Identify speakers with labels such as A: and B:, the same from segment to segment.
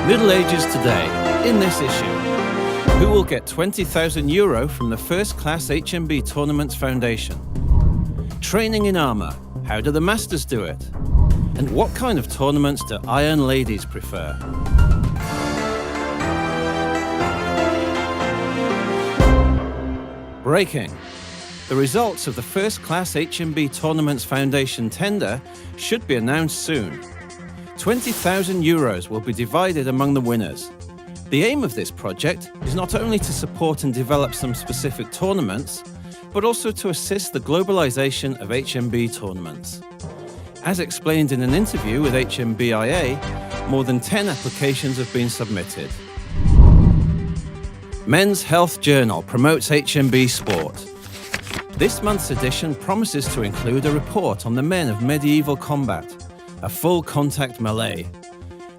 A: Middle Ages Today, in this issue. Who will get €20,000 from the First Class HMB Tournaments Foundation? Training in armour, how do the masters do it? And what kind of tournaments do Iron Ladies prefer? Breaking. The results of the First Class HMB Tournaments Foundation tender should be announced soon. €20,000 will be divided among the winners. The aim of this project is not only to support and develop some specific tournaments, but also to assist the globalization of HMB tournaments. As explained in an interview with HMBIA, more than 10 applications have been submitted. Men's Health Journal promotes HMB sport. This month's edition promises to include a report on the men of medieval combat, a full contact melee.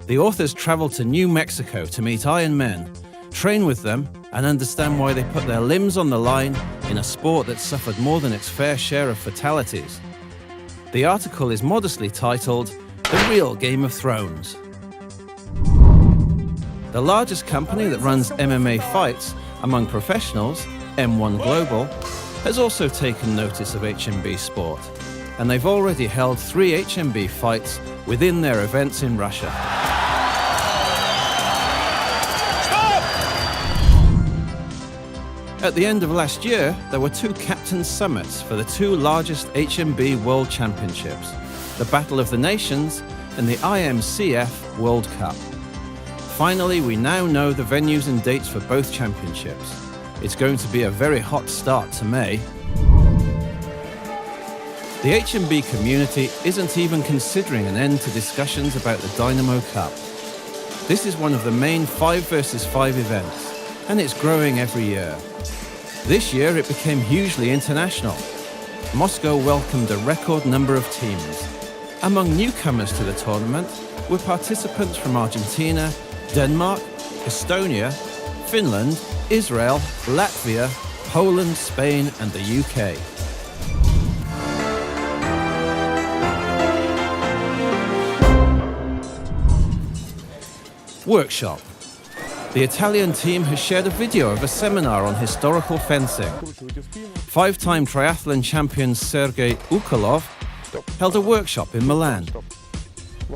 A: The authors travel to New Mexico to meet Iron Men, train with them, and understand why they put their limbs on the line in a sport that suffered more than its fair share of fatalities. The article is modestly titled, The Real Game of Thrones. The largest company that runs MMA fights among professionals, M1 Global, has also taken notice of HMB sport, and they've already held 3 HMB fights within their events in Russia.
B: Stop!
A: At the end of last year, there were 2 captains' summits for the 2 largest HMB World Championships, the Battle of the Nations and the IMCF World Cup. Finally, we now know the venues and dates for both championships. It's going to be a very hot start to May. The HMB community isn't even considering an end to discussions about the Dynamo Cup. This is one of the main 5 versus 5 events, and it's growing every year. This year it became hugely international. Moscow welcomed a record number of teams. Among newcomers to the tournament were participants from Argentina, Denmark, Estonia, Finland, Israel, Latvia, Poland, Spain, and the UK. Workshop. The Italian team has shared a video of a seminar on historical fencing. 5-time triathlon champion Sergei Ukolov held a workshop in Milan.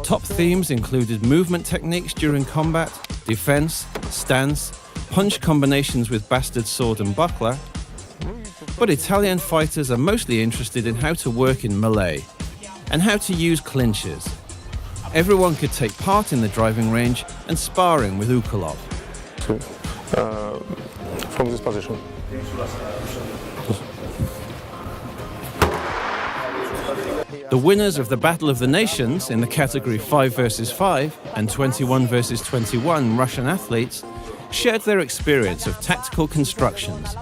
A: Top themes included movement techniques during combat, defense, stance, punch combinations with bastard sword and buckler. But Italian fighters are mostly interested in how to work in melee and how to use clinches. Everyone could take part in the driving range and sparring with Ukolov.
B: From this position.
A: The winners of the Battle of the Nations in the category 5 versus 5 and 21 versus 21 Russian athletes shared their experience of tactical constructions,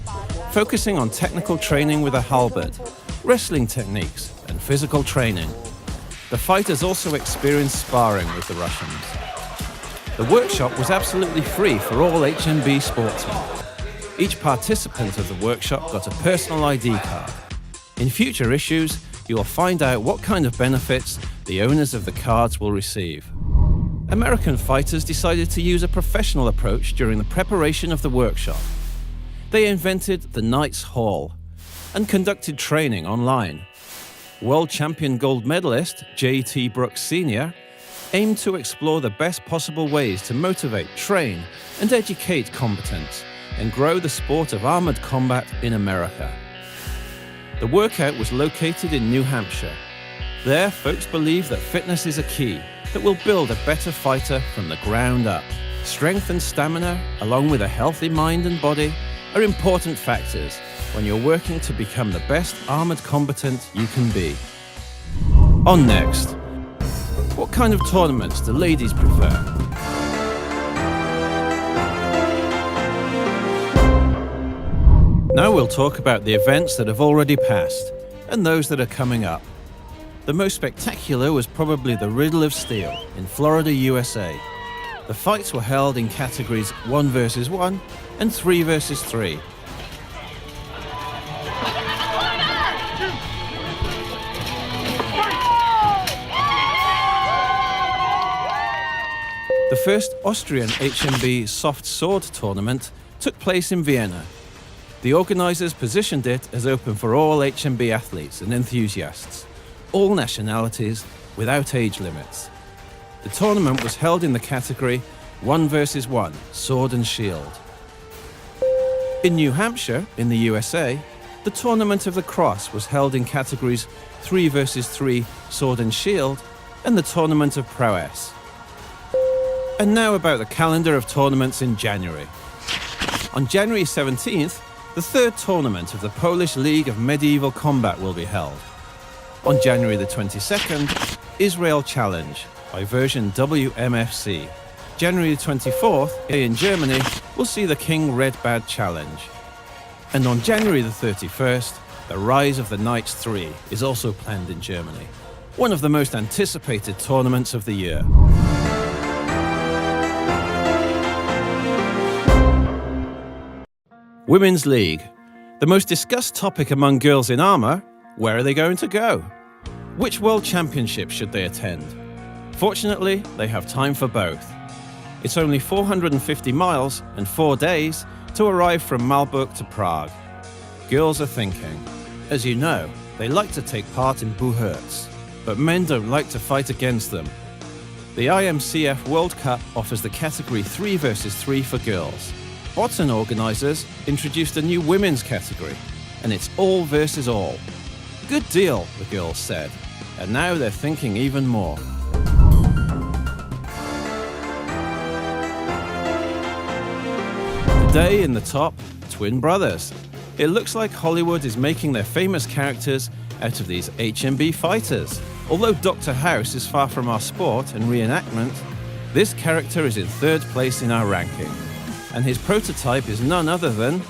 A: focusing on technical training with a halberd, wrestling techniques, and physical training. The fighters also experienced sparring with the Russians. The workshop was absolutely free for all HMB sportsmen. Each participant of the workshop got a personal ID card. In future issues, you will find out what kind of benefits the owners of the cards will receive. American fighters decided to use a professional approach during the preparation of the workshop. They invented the Knights Hall and conducted training online. World champion gold medalist J.T. Brooks Sr. aimed to explore the best possible ways to motivate, train, and educate combatants and grow the sport of armored combat in America. The workout was located in New Hampshire. There, folks believe that fitness is a key that will build a better fighter from the ground up. Strength and stamina, along with a healthy mind and body, are important factors when you're working to become the best armored combatant you can be. On next, what kind of tournaments do ladies prefer? Now we'll talk about the events that have already passed and those that are coming up. The most spectacular was probably the Riddle of Steel in Florida, USA. The fights were held in categories 1 versus 1 and 3 versus 3. The first Austrian HMB soft sword tournament took place in Vienna. The organisers positioned it as open for all HMB athletes and enthusiasts, all nationalities, without age limits. The tournament was held in the category 1 versus 1, sword and shield. In New Hampshire, in the USA, the Tournament of the Cross was held in categories 3 versus 3, sword and shield, and the Tournament of Prowess. And now about the calendar of tournaments in January. On January 17th, the third tournament of the Polish League of Medieval Combat will be held. On January the 22nd, Israel Challenge by version WMFC. January the 24th, in Germany, will see the King Red Bad Challenge. And on January the 31st, the Rise of the Knights 3 is also planned in Germany. One of the most anticipated tournaments of the year. Women's League. The most discussed topic among girls in armour: where are they going to go? Which World Championship should they attend? Fortunately, they have time for both. It's only 450 miles and 4 days to arrive from Malbork to Prague. Girls are thinking. As you know, they like to take part in Buhurts, but men don't like to fight against them. The IMCF World Cup offers the category 3 versus 3 for girls. Botzen organisers introduced a new women's category, and it's all versus all. Good deal, the girls said, and now they're thinking even more. Today in the top, twin brothers. It looks like Hollywood is making their famous characters out of these HMB fighters. Although Dr. House is far from our sport and reenactment, this character is in third place in our ranking. And his prototype is none other than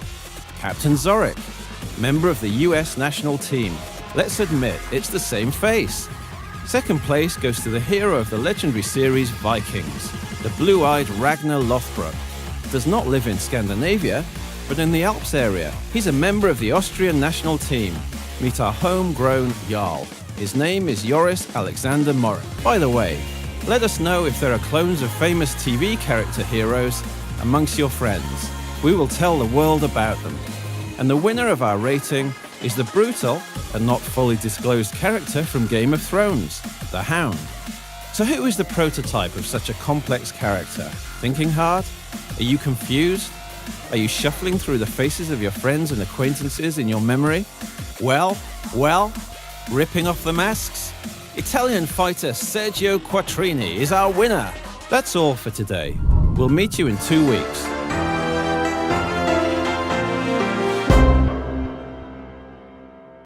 A: Captain Zorik, member of the US national team. Let's admit, it's the same face. Second place goes to the hero of the legendary series Vikings, the blue-eyed Ragnar Lothbrok. Does not live in Scandinavia, but in the Alps area. He's a member of the Austrian national team. Meet our homegrown Jarl. His name is Joris Alexander Moritz. By the way, let us know if there are clones of famous TV character heroes amongst your friends. We will tell the world about them. And the winner of our rating is the brutal and not fully disclosed character from Game of Thrones, the Hound. So who is the prototype of such a complex character? Thinking hard? Are you confused? Are you shuffling through the faces of your friends and acquaintances in your memory? Well, ripping off the masks? Italian fighter Sergio Quattrini is our winner. That's all for today. We'll meet you in 2 weeks.